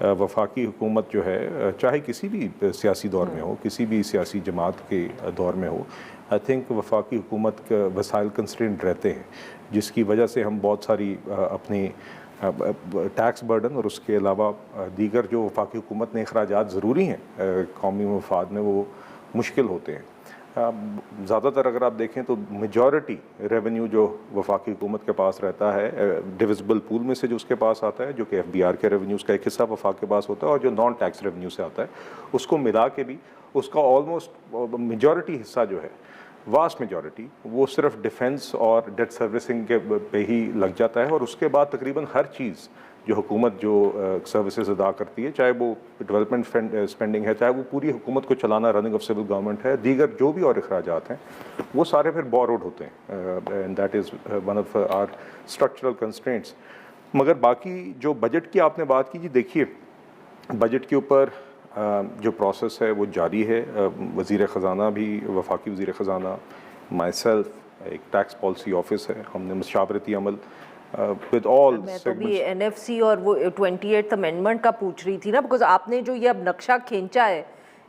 وفاقی حکومت جو ہے چاہے کسی بھی سیاسی دور میں ہو, کسی بھی سیاسی جماعت کے دور میں ہو, آئی تھنک وفاقی حکومت کا وسائل کنسٹرینٹ رہتے ہیں, جس کی وجہ سے ہم بہت ساری اپنی ٹیکس برڈن اور اس کے علاوہ دیگر جو وفاقی حکومت نے اخراجات ضروری ہیں قومی مفاد میں, وہ مشکل ہوتے ہیں. زیادہ تر اگر آپ دیکھیں تو میجورٹی ریونیو جو وفاقی حکومت کے پاس رہتا ہے ڈویزبل پول میں سے جو اس کے پاس آتا ہے, جو کہ FBR کے ریونیوز کا ایک حصہ وفاق کے پاس ہوتا ہے, اور جو نان ٹیکس ریونیو سے آتا ہے اس کو ملا کے بھی اس کا آلموسٹ میجورٹی حصہ جو ہے, واسٹ میجورٹی, وہ صرف ڈیفنس اور ڈیٹ سروسنگ کے پہ ہی لگ جاتا ہے. اور اس کے بعد تقریباً ہر چیز جو حکومت جو سروسز ادا کرتی ہے, چاہے وہ ڈیولپمنٹ اسپینڈنگ ہے, چاہے وہ پوری حکومت کو چلانا رننگ آف سول گورنمنٹ ہے, دیگر جو بھی اور اخراجات ہیں وہ سارے پھر بوروڈ ہوتے ہیں, and that is one of our structural constraints. مگر باقی جو بجٹ کی آپ نے بات کی, جی دیکھیے بجٹ کے اوپر جو پروسیس ہے وہ جاری ہے. وزیر خزانہ بھی, وفاقی وزیر خزانہ, مائی سیلف, ایک ٹیکس پالیسی آفس ہے, ہم نے مشاورتی عمل with all میں تو بھی NFC اور وہ 28th امینڈمنٹ کا پوچھ رہی تھی نا, بیکاز آپ نے جو یہ اب نقشہ کھینچا ہے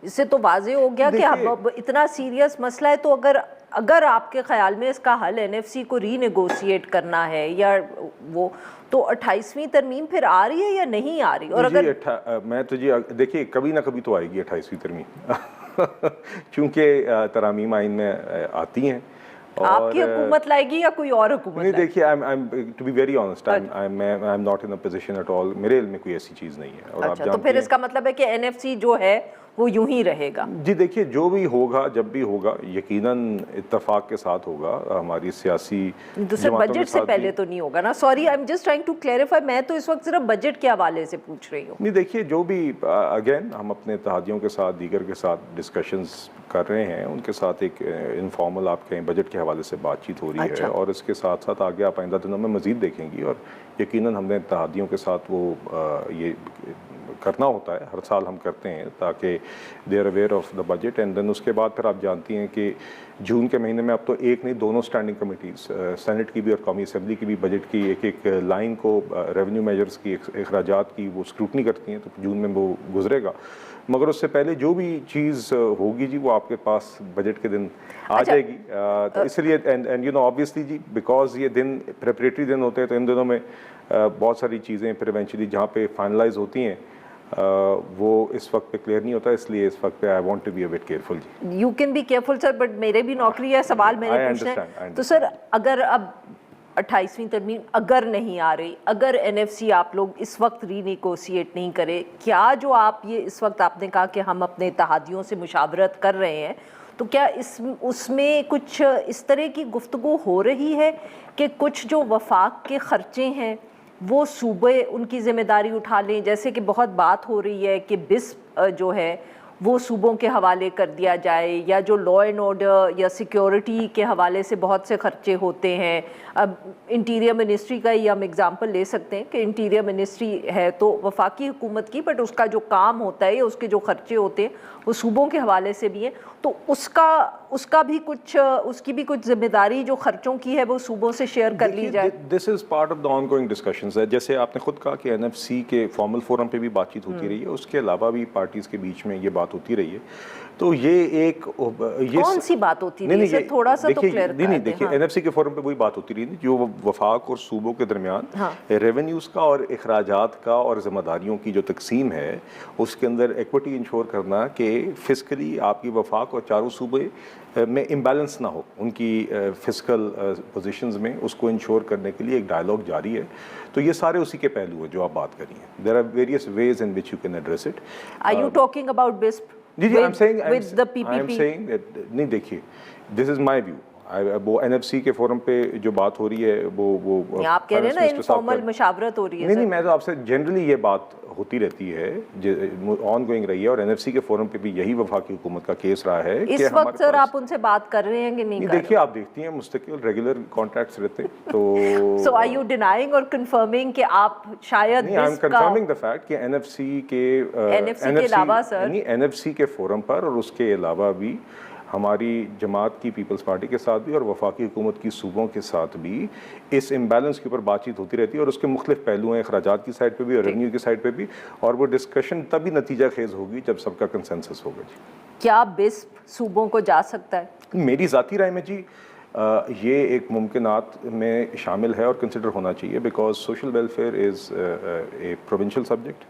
اس سے تو واضح ہو گیا کہ اب اتنا سیریس مسئلہ ہے, تو اگر آپ کے خیال میں اس کا حل NFC کو ری نیگوشیٹ کرنا ہے یا وہ, تو 28ویں ترمیم پھر آ رہی ہے یا نہیں آ رہی؟ اور اگر میں تو جی دیکھیے کبھی نہ کبھی تو آئے گی 28ویں ترمیم چونکہ ترامیم آئین میں آتی ہیں. آپ کی حکومت لائے گی یا کوئی اور حکومت؟ نہیں دیکھیے, to be very honest, I am not in a position at all, میرے علم میں کوئی ایسی چیز نہیں ہے. اور آپ تو پھر اس کا مطلب ہے کہ NFC جو ہے وہ یوں ہی رہے گا؟ جی دیکھیے جو بھی ہوگا, جب بھی ہوگا, یقیناً اتفاق کے ساتھ ہوگا. ہماری سیاسی دوسرے بجٹ سے پہلے تو نہیں ہوگا نا؟ Sorry, I am just trying to clarify, میں تو اس وقت صرف بجٹ کے حوالے سے پوچھ رہی ہوں. نہیں دیکھیے جو بھی, اگین ہم اپنے اتحادیوں کے ساتھ, دیگر کے ساتھ ڈسکشنز کر رہے ہیں, ان کے ساتھ ایک انفارمل آپ کہیں بجٹ کے حوالے سے بات چیت ہو رہی ہے, اور اس کے ساتھ ساتھ آگے آپ آئندہ دنوں میں مزید دیکھیں گی. اور یقیناً ہم نے اتحادیوں کے ساتھ وہ یہ کرنا ہوتا ہے, ہر سال ہم کرتے ہیں, تاکہ they are aware of the budget. And then اس کے بعد پھر آپ جانتی ہیں کہ جون کے مہینے میں اب تو ایک نہیں, دونوں اسٹینڈنگ کمیٹیز, سینٹ کی بھی اور قومی اسمبلی کی بھی, بجٹ کی ایک ایک لائن کو, ریونیو میجرز کی, اخراجات کی وہ اسکروٹنی کرتی ہیں, تو جون میں وہ گزرے گا. مگر اس سے پہلے جو بھی چیز ہوگی جی وہ آپ کے پاس بجٹ کے دن آ جائے گی. تو اس لیے اینڈ یو نو آبویسلی جی, بیکاز یہ دن پریپریٹری دن ہوتے ہیں, تو ان دنوں میں بہت ساری چیزیں پھر ایونچولی جہاں پہ فائنلائز ہوتی ہیں وہ اس وقت پہ کلیئر نہیں ہوتا, اس لیے اس وقت پہ I want to be a bit careful. جی you can be careful sir, but میرے بھی نوکری ہے, سوال میں نے پوچھنا ہے. تو سر اگر اب 28ویں ترمیم اگر نہیں آ رہی, اگر NFC آپ لوگ اس وقت ری نیگوشیٹ نہیں کرے, کیا جو آپ یہ اس وقت آپ نے کہا کہ ہم اپنے اتحادیوں سے مشاورت کر رہے ہیں, تو کیا اس میں کچھ اس طرح کی گفتگو ہو رہی ہے کہ کچھ جو وفاق کے خرچے ہیں وہ صوبے ان کی ذمہ داری اٹھا لیں؟ جیسے کہ بہت بات ہو رہی ہے کہ بسپ جو ہے وہ صوبوں کے حوالے کر دیا جائے, یا جو لا اینڈ آرڈر یا سیکیورٹی کے حوالے سے بہت سے خرچے ہوتے ہیں. اب انٹیریئر منسٹری کا ہی ہم اگزامپل لے سکتے ہیں کہ انٹیریئر منسٹری ہے تو وفاقی حکومت کی, بٹ اس کا جو کام ہوتا ہے, اس کے جو خرچے ہوتے ہیں وہ صوبوں کے حوالے سے بھی ہیں, تو اس کا بھی کچھ, اس کی بھی کچھ ذمہ داری جو خرچوں کی ہے وہ صوبوں سے شیئر کر لی جائے. This is part of the ongoing discussions. جیسے آپ نے خود کہا کہ NFC کے فارمل فورم پہ بھی بات چیت ہوتی رہی ہے, اس کے علاوہ بھی پارٹیز کے بیچ میں یہ بات ہوتی رہی ہے. تو یہ ایک کون سی بات ہوتی رہی ہے سر, تھوڑا سا تو کلیئر کر دیں. نہیں دیکھیے NFC کے فورم پہ وہی بات ہوتی رہی ہے جو وفاق اور صوبوں کے درمیان ریونیوز کا اور اخراجات کا اور ذمہ داریوں کی جو تقسیم ہے, اس کے اندر ایکوٹی انشور کرنا کہ فسکلی آپ کی وفاق اور چاروں صوبے میں امبیلنس نہ ہو ان کی فسکل پوزیشنز میں, اس کو انشور کرنے کے لیے ایک ڈائلاگ جاری ہے. تو یہ سارے اسی کے پہلو ہیں جو آپ بات کر رہی ہیں. There are various ways in which you can address it. Are you talking about BISP with the PPP? I'm saying that نہیں دیکھیے, this is my view. وہ NFC کے فورم پہ جو بات ہو رہی ہے وہ آپ کہہ رہے ہیں نا انفارمل مشاورت ہو رہی ہے. نہیں میں تو آپ سے جنرلی یہ بات ہوتی رہتی ہے, آن گوئنگ رہی ہے, اور NFC کے فورم پہ بھی یہی وفاقی حکومت کا کیس رہا ہے. اس وقت سر آپ ان سے بات کر رہے ہیں کہ نہیں؟ دیکھیے آپ دیکھتی ہیں مستقل ریگولر کانٹیکٹس رہتے تو سو آر یو ڈینائنگ اور کنفرمنگ کہ آپ شاید نہیں, I am confirming the fact کہ NFC کے علاوہ سر NFC کے فورم پر اور اس کے علاوہ بھی ہماری جماعت کی پیپلز پارٹی کے ساتھ بھی اور وفاقی حکومت کی صوبوں کے ساتھ بھی اس امبیلنس کے اوپر بات چیت ہوتی رہتی ہے، اور اس کے مختلف پہلو ہیں، اخراجات کی سائڈ پہ بھی اور ریونیو کی سائڈ پہ بھی، اور وہ ڈسکشن تبھی نتیجہ خیز ہوگی جب سب کا کنسنسس ہوگا جی۔ کیا بسپ صوبوں کو جا سکتا ہے؟ میری ذاتی رائے میں جی یہ ایک ممکنات میں شامل ہے اور کنسیڈر ہونا چاہیے، because social welfare is a provincial subject,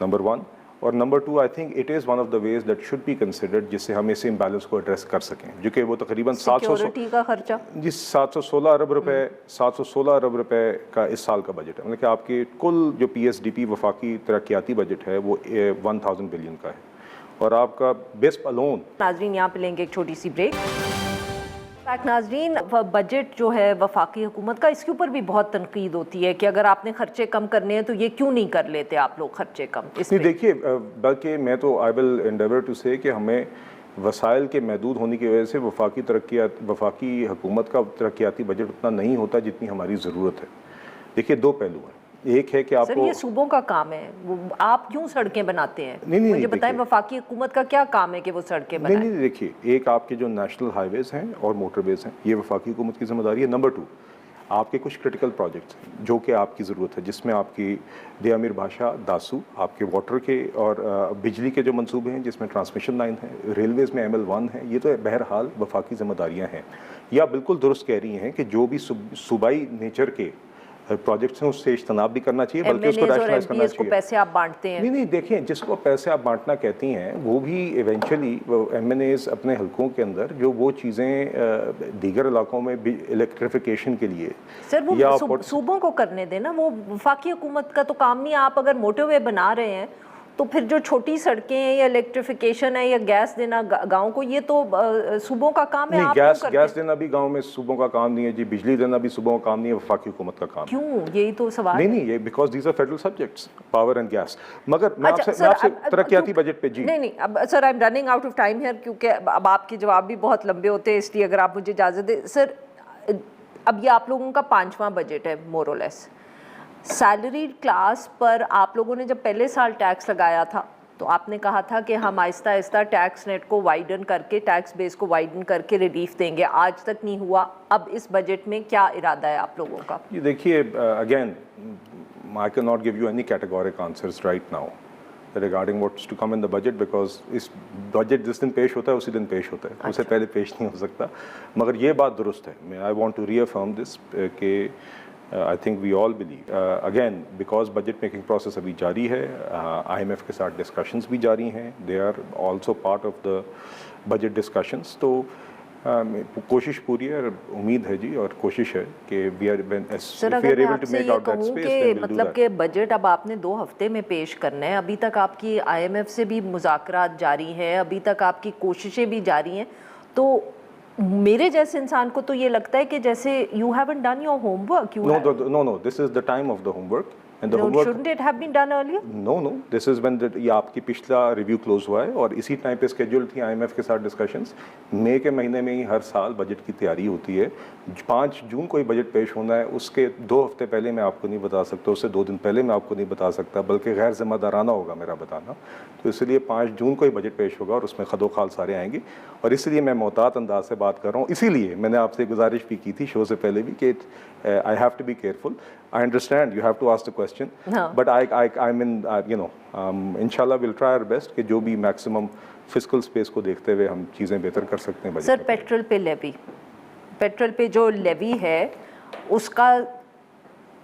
number one, اور number two I think it is one of the ways that should be considered جس سے ہم اس امبیلنس کو ایڈریس کر سکیں، جو کہ وہ تقریباً سیکیورٹی کا خرچہ جی 716 ارب روپے 716 ارب روپے کا اس سال کا بجٹ ہے، مطلب کہ آپ کے کل جو پی ایس ڈی پی وفاقی ترقیاتی بجٹ ہے وہ 1000 بلین کا ہے، اور آپ کا بسپ الون۔ ناظرین یہاں پہ لیں گے ایک چھوٹی سی بریک۔ ناظرین بجٹ جو ہے وفاقی حکومت کا، اس کے اوپر بھی بہت تنقید ہوتی ہے کہ اگر آپ نے خرچے کم کرنے ہیں تو یہ کیوں نہیں کر لیتے آپ لوگ خرچے کم؟ اس نہیں دیکھیے، بلکہ میں تو آئی ول انڈیور ٹو سے کہ ہمیں وسائل کے محدود ہونے کی وجہ سے وفاقی حکومت کا ترقیاتی بجٹ اتنا نہیں ہوتا جتنی ہماری ضرورت ہے۔ دیکھیے دو پہلو ہیں، ایک ہے کہ آپ سر کو یہ صوبوں کا کام ہے، آپ کیوں سڑکیں بناتے ہیں؟ نہیں، مجھے بتائیں وفاقی حکومت کا کیا کام ہے کہ وہ سڑکیں بنائیں؟ نہیں دیکھیے، ایک آپ کے جو نیشنل ہائی ویز ہیں اور موٹر ویز ہیں یہ وفاقی حکومت کی ذمہ داری ہے۔ نمبر ٹو، آپ کے کچھ کرٹیکل پروجیکٹس ہیں جو کہ آپ کی ضرورت ہے، جس میں آپ کی دیا میر بھاشا داسو، آپ کے واٹر کے اور بجلی کے جو منصوبے ہیں جس میں ٹرانسمیشن لائن ہے، ریلویز میں ML1 ہے، یہ تو بہرحال وفاقی ذمہ داریاں ہیں۔ یا بالکل درست کہہ رہی ہیں کہ جو بھی صوبائی نیچر کے پروجیکٹس ہیں اس سے اجتناب بھی کرنا چاہیے، بلکہ اس کو ریشنلائز کرنا چاہیے۔ کو پیسے آپ بانٹتے ہیں؟ نہیں دیکھیں، جس کو پیسے آپ بانٹنا کہتی ہیں وہ بھی ایونچولی MNAs اپنے حلقوں کے اندر جو وہ چیزیں دیگر علاقوں میں الیکٹریفیکیشن کے لیے سر وہ صوبوں کو کرنے دیں نا، وہ وفاقی حکومت کا تو کام نہیں۔ آپ اگر موٹر وے بنا رہے ہیں تو پھر جو چھوٹی سڑکیں ہیں یا الیکٹریفیکیشن ہے یا گیس دینا گاؤں کو، یہ تو صوبوں کا کام ہے۔ نہیں، گیس دینا بھی گاؤں میں صوبوں کا کام نہیں ہے جی، بجلی دینا بھی صوبوں کا کام نہیں ہے، وفاقی حکومت کا کام ہے۔ کیوں؟ یہی تو سوال ہے۔ نہیں یہ because these are federal subjects, power and gas. مگر میں آپ سے ترقیاتی بجٹ پہ جی نہیں اب sir I am running out of time here, کیونکہ اب آپ کے جواب بھی بہت لمبے ہوتے ہیں، اس لیے اگر آپ مجھے اجازت دیں سر، اب یہ آپ لوگوں کا 5واں بجٹ ہے مور اور لیس۔ سیلریڈ کلاس پر آپ لوگوں نے جب پہلے سال ٹیکس لگایا تھا تو آپ نے کہا تھا کہ ہم آہستہ آہستہ ٹیکس نیٹ کو وائڈن کر کے، ٹیکس بیس کو وائڈن کر کے ریلیف دیں گے، آج تک نہیں ہوا۔ اب اس بجٹ میں کیا ارادہ ہے آپ لوگوں کا؟ یہ دیکھیے again I cannot give you any categoric answers right now regarding what's to come in the budget, because اس بجٹ جس دن پیش ہوتا ہے اسی دن پیش ہوتا ہے، اس سے پہلے پیش نہیں ہو سکتا۔ مگر یہ بات درست ہے، I want to reaffirm this کہ I think we all believe again because budget making process ابھی جاری ہے، IMF کے ساتھ ڈسکشنز بھی جاری ہیں، they are also part of the budget discussions۔ تو کوشش پوری ہے، امید ہے جی، اور کوشش ہے کہ سر اگر میں آپ سے یہ کہوں کہ مطلب کہ بجٹ اب آپ نے 2 ہفتے میں پیش کرنا ہے، ابھی تک آپ کی IMF سے بھی مذاکرات جاری ہیں، ابھی تک آپ کی کوششیں بھی جاری ہیں، تو میرے جیسے انسان کو تو یہ لگتا ہے کہ جیسے you haven't done your homework. No, this is the time of the homework. Shouldn't it have been done earlier? No, this is when یہ آپ کی پچھلا ریویو کلوز ہوا ہے، اور اسی ٹائم پہ اسکیڈول تھی IMF کے ساتھ ڈسکشنز۔ مئی کے مہینے میں ہی ہر سال بجٹ کی تیاری ہوتی ہے، 5 جون کو ہی بجٹ پیش ہونا ہے، اس کے 2 ہفتے پہلے میں آپ کو نہیں بتا سکتا، اس سے 2 دن پہلے میں آپ کو نہیں بتا سکتا، بلکہ غیر ذمہ دارانہ ہوگا میرا بتانا۔ تو اس لیے 5 جون کو ہی بجٹ پیش ہوگا اور اس میں خد و خال سارے آئیں گے، اور اس لیے میں محتاط انداز سے بات کر رہا ہوں۔ اسی لیے میں نے آپ سے گزارش بھی کی تھی شو سے پہلے بھی کہ I have to be careful. I understand you have to ask the question, but I'm in inshallah we'll try our best کہ جو بھی میکسیمم فسکل اسپیس کو دیکھتے ہوئے ہم چیزیں بہتر کر سکتے ہیں۔ سر پیٹرول پہ لیوی، پیٹرول پہ جو لیوی ہے اس کا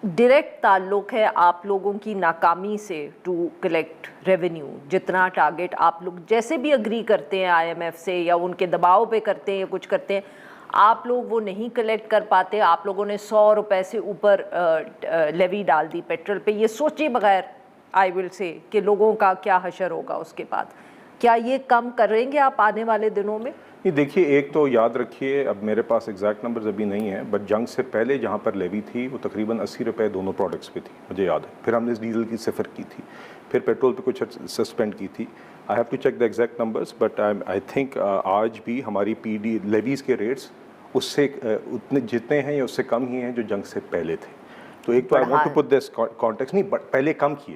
ڈائریکٹ تعلق ہے آپ لوگوں کی ناکامی سے ٹو کلیکٹ ریونیو۔ جتنا ٹارگٹ آپ لوگ جیسے بھی اگری کرتے ہیں IMF سے یا ان کے دباؤ پہ کرتے ہیں یا کچھ کرتے ہیں، آپ لوگ وہ نہیں کلیکٹ کر پاتے۔ آپ لوگوں نے 100 روپے سے اوپر لیوی ڈال دی پیٹرول پہ، یہ سوچے بغیر آئی ول سے کہ لوگوں کا کیا حشر ہوگا اس کے بعد۔ کیا یہ کم کریں گے آپ آنے والے دنوں میں؟ نہیں دیکھیے، ایک تو یاد رکھیے، اب میرے پاس ایگزیکٹ نمبرز ابھی نہیں ہیں، بٹ جنگ سے پہلے جہاں پر لیوی تھی وہ تقریباً 80 روپے دونوں پروڈکٹس پہ تھی، مجھے یاد ہے۔ پھر ہم نے ڈیزل کی 0 کی تھی، پھر پیٹرول پہ کچھ سسپینڈ کی تھی۔ I have to check the exact numbers, but I think آج بھی ہماری PD لیویز کے ریٹس اس سے اتنے جتنے ہیں یا اس سے کم ہی ہیں جو جنگ سے پہلے تھے۔ تو ایک تو I want to put this context, نہیں بٹ پہلے کم کیے،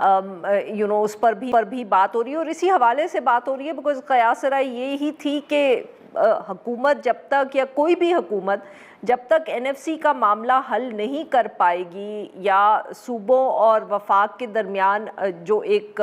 اس پر بھی بات ہو رہی ہے, اور اسی حوالے سے بات ہو رہی ہے بیکاز قیاس رائے یہی تھی کہ حکومت جب تک, یا کوئی بھی حکومت جب تک این ایف سی کا معاملہ حل نہیں کر پائے گی, یا صوبوں اور وفاق کے درمیان جو ایک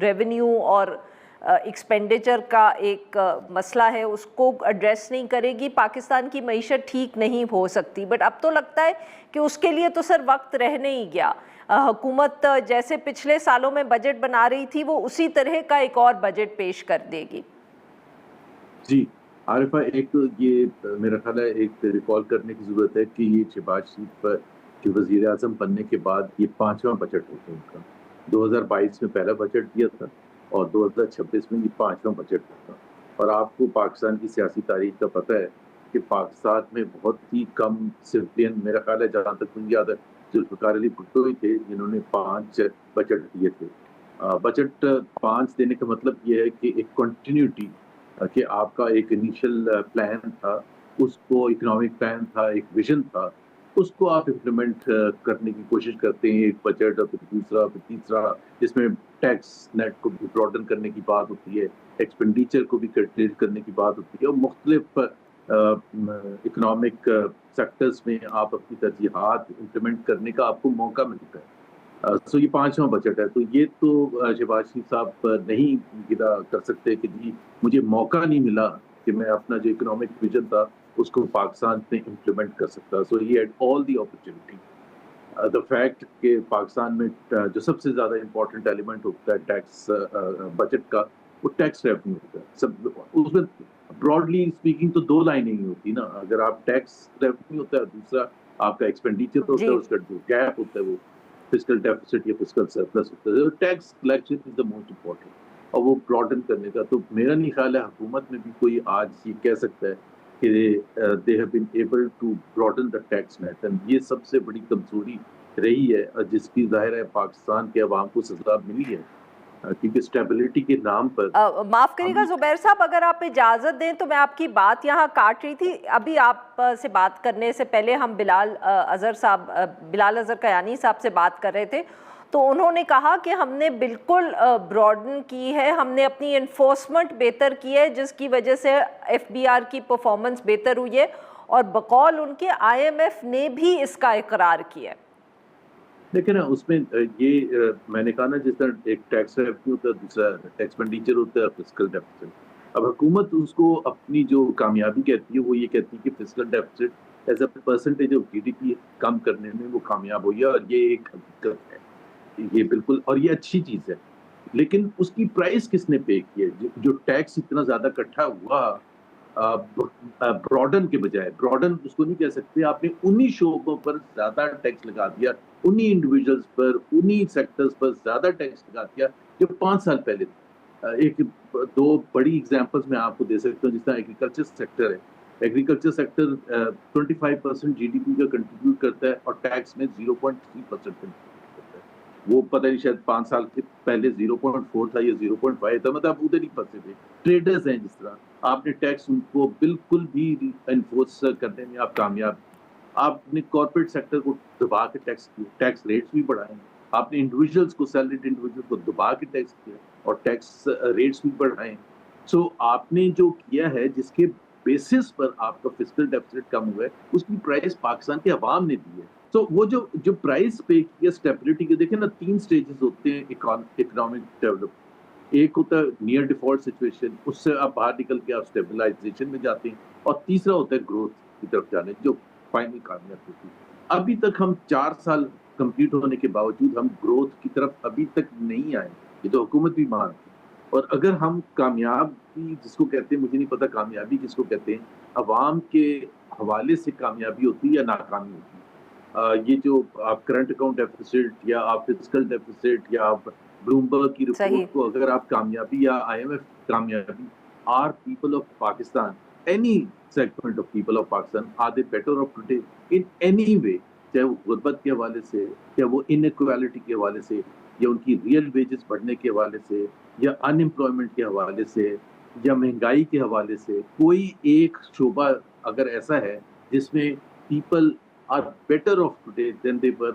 ریونیو اور ایکسپینڈیچر کا ایک مسئلہ ہے اس کو ایڈریس نہیں کرے گی, پاکستان کی معیشت ٹھیک نہیں ہو سکتی. بٹ اب تو لگتا ہے کہ اس کے لیے تو سر وقت رہ نہیں گیا. حکومت جیسے پچھلے سالوں میں بجٹ بنا رہی تھی وہ اسی طرح کا ایک اور بجٹ پیش کر دے گی. جی عارفہ, ایک تو یہ میرا خیال ہے ایک ریکال کرنے کی ضرورت ہے کہ یہ شہباز شریف پر جو وزیر اعظم بننے کے بعد یہ 5واں بجٹ ہوتا ہے ان کا. 2022 میں پہلا بجٹ دیا تھا اور 2026 میں یہ 5واں بجٹ ہوتا. اور آپ کو پاکستان کی سیاسی تاریخ کا پتہ ہے کہ پاکستان میں بہت ہی کم سویلین, میرا خیال ہے جہاں تک مجھے یاد ہے ذوالفقار علی بھٹو ہی تھے جنہوں نے 5 بجٹ دیے تھے. بجٹ 5 دینے کا مطلب یہ ہے کہ ایک کنٹینیوٹی, کہ آپ کا ایک انیشل پلان تھا, اس کو اکنامک پلان تھا, ایک ویژن تھا, اس کو آپ امپلیمنٹ کرنے کی کوشش کرتے ہیں. ایک بجٹ اور پھر دوسرا پھر تیسرا, جس میں ٹیکس نیٹ کو بھی براڈن کرنے کی بات ہوتی ہے, ایکسپینڈیچر کو بھی کنٹرول کرنے کی بات ہوتی ہے, اور مختلف اکنامک سیکٹرز میں آپ اپنی ترجیحات امپلیمنٹ کرنے کا آپ کو موقع ملتا ہے. سو یہ 5واں بجٹ ہے. تو یہ تو شہباز شریف صاحب نہیں گلا کر سکتے کہ جی مجھے موقع نہیں ملا کہ میں اپنا جو اکنامک ویژن تھا اس کو پاکستان میں امپلیمنٹ کر سکتا. So he had all the opportunity. The fact کہ پاکستان میں جو سب سے زیادہ امپورٹنٹ ایلیمنٹ ہوتا ہے ٹیکس بجٹ کا, وہ ٹیکس ریونیو ہوتا ہے. سب اس میں براڈلی اسپیکنگ تو 2 لائنیں ہی ہوتی نا. اگر آپ ٹیکس ریونیو ہوتا ہے, دوسرا آپ کا ایکسپینڈیچر ہوتا ہے, اس کا جو گیپ ہوتا ہے وہ فسکل ڈیفیسٹ یا فسکل سرپلس ہوتا ہے. Tax collection is the most important, اور وہ براڈن کرنے کا. تو میرا نہیں خیال ہے حکومت میں بھی کوئی آج یہ کہہ سکتا ہے کہ they have been able to broaden the tax net, and یہ سب سے بڑی کمزوری رہی ہے جس کی ظاہر ہے پاکستان کے عوام کو سزا ملی ہے, کیونکہ اسٹیبلٹی کے نام پر. معاف کریے گا زبیر صاحب, اگر آپ اجازت دیں تو میں آپ کی بات یہاں کاٹ رہی تھی. ابھی آپ سے بات کرنے سے پہلے ہم بلال اظہر کیانی صاحب سے بات کر رہے تھے, تو انہوں نے کہا کہ ہم نے بالکل براڈن کی ہے, ہم نے اپنی انفورسمنٹ بہتر کی ہے جس کی وجہ سے ایف بی آر کی پرفارمنس بہتر ہوئی ہے, اور بقول ان کے آئی ایم ایف نے بھی اس کا اقرار کیا ہے. دیکھیں نا, اس میں یہ میں نے کہا نا, جس طرح ایک ٹیکس ریونیو ہوتا ہے, دوسرا ایکسپینڈیچر ہوتا ہے, فسکل ڈیفیسٹ. اب حکومت اس کو اپنی جو کامیابی کہتی ہے وہ یہ کہتی ہے کہ fiscal deficit as a percentage of G D P کم کرنے میں وہ کامیاب ہوئی ہے, اور یہ ایک حقیقت ہے, یہ بالکل, اور یہ اچھی چیز ہے. لیکن اس کی پرائس کس نے پے کی ہے؟ جو ٹیکس اتنا زیادہ اکٹھا ہوا براڈن کے بجائے, براڈن اس کو نہیں کہہ سکتے, آپ نے انہی شعبوں پر زیادہ ٹیکس لگا دیا, انہی انڈیویجولز پر, انہی سیکٹرز پر زیادہ ٹیکس لگا دیا جو 5 سال پہلے تھا. ایک 2 بڑی ایگزامپلز میں آپ کو دے سکتا ہوں. جس طرح ایگریکلچر سیکٹر ہے, agriculture sector 25% G D P کا کنٹریبیوٹ کرتا ہے, اور ٹیکس میں 0.3% وہ پتہ نہیں شاید 5 سال کے پہلے 0.4 تھا یا 0.5 تھا, مطلب ادھر ہی پھنسے تھے. ٹریڈرز ہیں جس طرح, آپ نے ٹیکس ان کو بالکل بھی انفورس کرنے میں آپ کامیاب. آپ نے کارپوریٹ سیکٹر کو دبا کے ٹیکس کیا, ٹیکس ریٹس بھی بڑھائے. آپ نے انڈیویجولز کو, سیلریڈ انڈیویجول کو دبا کے ٹیکس کیا اور ٹیکس ریٹس بھی بڑھائے. سو آپ نے جو کیا ہے, جس کے بیسس پر آپ کا فسکل ڈیفیسٹ کم ہوا ہے, اس کی پرائس پاکستان کے عوام نے دی ہے. تو وہ جو پرائس پے کی ہے اسٹیبلٹی کے, دیکھیں نا 3 سٹیجز ہوتے ہیں اکنامک ڈیولپ. ایک ہوتا ہے نیئر ڈیفالٹ سچویشن, اس سے آپ باہر نکل کے آپ اسٹیبلائزیشن میں جاتے ہیں, اور تیسرا ہوتا ہے گروتھ کی طرف جانے, جو فائنل کامیاب ہوتی ہے. ابھی تک ہم 4 سال کمپلیٹ ہونے کے باوجود ہم گروتھ کی طرف ابھی تک نہیں آئے, یہ تو حکومت بھی مانتی. اور اگر ہم کامیابی جس کو کہتے ہیں, مجھے نہیں پتا کامیابی کس کو کہتے ہیں, عوام کے حوالے سے کامیابی ہوتی ہے یا ناکامی ہوتی ہے. یہ جو آپ کرنٹ اکاؤنٹ ڈیفیسٹ یا آپ فسکل ڈیفیسٹ یا آپ بلومبرگ کی رپورٹ کو اگر آپ کامیابی یا آئی ایم ایف کامیابی, are people of Pakistan, any segment of people of Pakistan, are they better off today in any way, چاہے وہ غربت کے حوالے سے, چاہے وہ ان ایکویلٹی کے حوالے سے, یا ان کی ریئل ویجز بڑھنے کے حوالے سے, یا ان امپلائمنٹ کے حوالے سے, یا مہنگائی کے حوالے سے. کوئی ایک شعبہ اگر ایسا ہے جس میں people are better off today than they were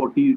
$40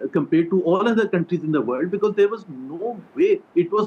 compared to all other countries in the world, because there was no way, it was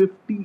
50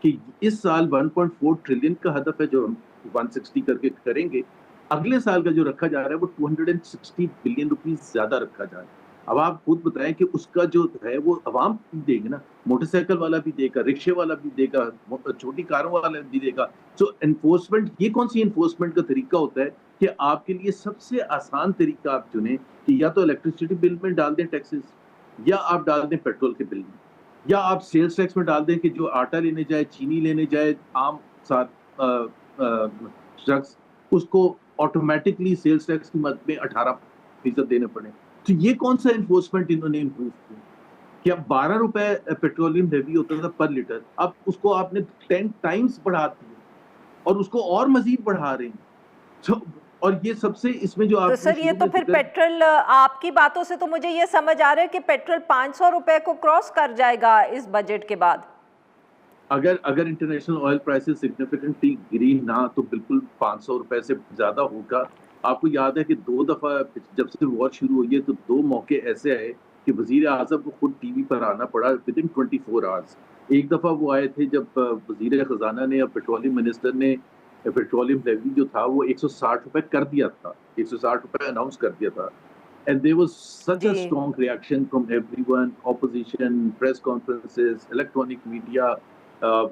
کہ اس سال 1.4 ٹریلین کا ہدف ہے جو ہم 160 کر کے کریں گے. اگلے سال کا جو رکھا جا رہا ہے وہ 260 بلین روپیز زیادہ رکھا جا رہا ہے. اب آپ خود بتائیں کہ اس کا جو ہے وہ عوام بھی دے گا نا, موٹر سائیکل والا بھی دے گا, رکشے والا بھی دے گا, چھوٹی کاروں والا بھی دے گا. سو انفورسمنٹ, یہ کون سی انفورسمنٹ کا طریقہ ہوتا ہے کہ آپ کے لیے سب سے آسان طریقہ آپ چنیں کہ یا تو الیکٹریسٹی بل میں ڈال دیں ٹیکسز, یا آپ ڈال دیں پیٹرول کے بل میں, یا آپ سیلز ٹیکس میں ڈال دیں کہ جو آٹا لینے جائے, چینی لینے جائے, عام ساتھ شخص, اس کو آٹومیٹکلی سیلز ٹیکس کی مد میں 18% دینے پڑے. تو یہ کون سا انفورسمنٹ انہوں نے امپروو کیا کہ اب 12 روپے پیٹرولیم لیوی ہوتا تھا پر لیٹر, اب اس کو آپ نے 10 ٹائمز بڑھا دیا اور اس کو اور مزید بڑھا رہے ہیں. اور یہ سب سے اس میں جو آپ تو سر یہ تو پھر پیٹرول, آپ کی باتوں سے تو مجھے یہ سمجھ آ رہا ہے کہ پیٹرول 500 روپے کو کراس کر جائے گا اس بجٹ کے بعد. اگر انٹرنیشنل آئل پرائسز سگنیفیکنٹلی گری نہ تو بالکل 500 روپے سے زیادہ ہوگا. آپ کو یاد ہے کہ 2 دفعہ جب سے وار شروع ہوئی ہے تو 2 موقع ایسے آئے کہ وزیر اعظم کو خود ٹی وی پر آنا پڑا ود ان 24 آورس. ایک دفعہ وہ آئے تھے جب وزیر خزانہ نے یا پیٹرولیم منسٹر نے پیٹرولیم لیوی جو تھا وہ 160 روپے کر دیا تھا, 160 روپے اناؤنس کر دیا تھا. And there was such a strong reaction from everyone, opposition, press conferences, electronic media,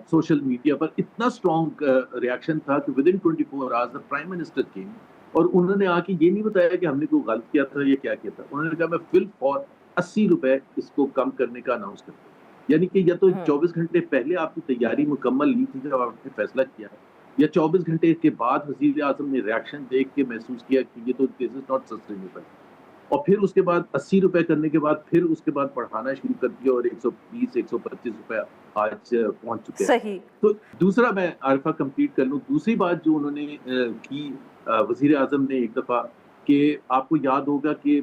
social media, پر اتنا strong reaction تھا کہ within 24 hours the Prime Minister came اور انہوں نے آ کے یہ نہیں بتایا کہ ہم نے کوئی غلط کیا تھا یا کیا کیا تھا. انہوں نے کہا میں فل فور 80 روپے اس کو کم کرنے کا اناؤنس کرتا ہوں. یعنی کہ یا تو 24 گھنٹے پہلے آپ کی تیاری مکمل لی تھی جب آپ نے فیصلہ کیا ہے, یا 24 گھنٹے کے بعد وزیر اعظم نے ریاکشن دیکھ کے محسوس کیا کہ یہ تو دس از ناٹ سسٹینیبل, اور پھر اس کے بعد 80 روپے کرنے کے بعد پھر اس کے بعد بڑھانا شروع کر دیا اور 120 125 روپے آج پہنچ چکے ہیں. صحیح. تو دوسرا میں عارفہ کمپلیٹ کر لوں, دوسری بات جو انہوں نے کی وزیر اعظم نے ایک دفعہ, کہ آپ کو یاد ہوگا کہ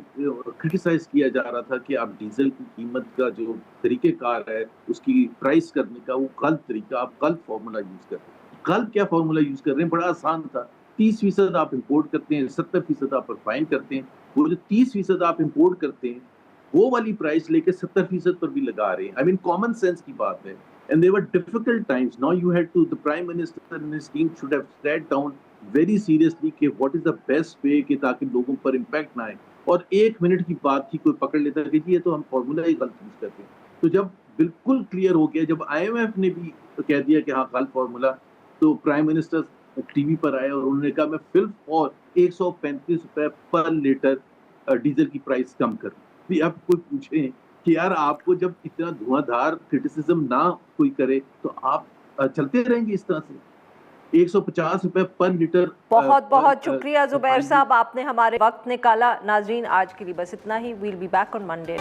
کرٹیسائز کیا جا رہا تھا کہ آپ ڈیزل کی قیمت کا جو طریقہ کار ہے اس کی پرائس کرنے کا وہ غلط طریقہ, آپ غلط فارمولا یوز کر رہے ہیں. غلط کیا فارمولا یوز کر رہے ہیں, بڑا آسان تھا. 30% آپ امپورٹ کرتے ہیں, 70% آپ ریفائن کرتے ہیں. وہ جو 30% آپ امپورٹ کرتے ہیں وہ والی پرائس لے کے 70% پر بھی لگا رہے ہیں. آئی مین کامن سینس کی بات ہے. And there were difficult times. Now you had to, the Prime Minister and his team should have sat down very seriously کہ what is the best way کہ تاکہ لوگوں پر امپیکٹ نہ آئے. اور 1 منٹ کی بات تھی کوئی پکڑ لیتا کہ یہ تو ہم فارمولا ہی غلط یوز کرتے ہیں. تو جب بالکل کلیئر ہو گیا, جب IMF نے بھی کہہ دیا کہ ہاں غلط فارمولا, تو پرائم منسٹر ٹی وی پر آئے اور انہوں نے کہا میں فل اور 135 روپے پر لیٹر ڈیزل کی پرائس کم کر. آپ کوئی پوچھیں کہ یار آپ کو جب اتنا دھواں دھار کرٹیسزم نہ کوئی کرے تو آپ چلتے رہیں گے اس طرح سے. 150 روپے پر لیٹر. بہت بہت شکریہ زبیر صاحب, آپ نے ہمارے وقت نکالا. ناظرین آج کے لیے بس اتنا ہی. We'll be back on Monday.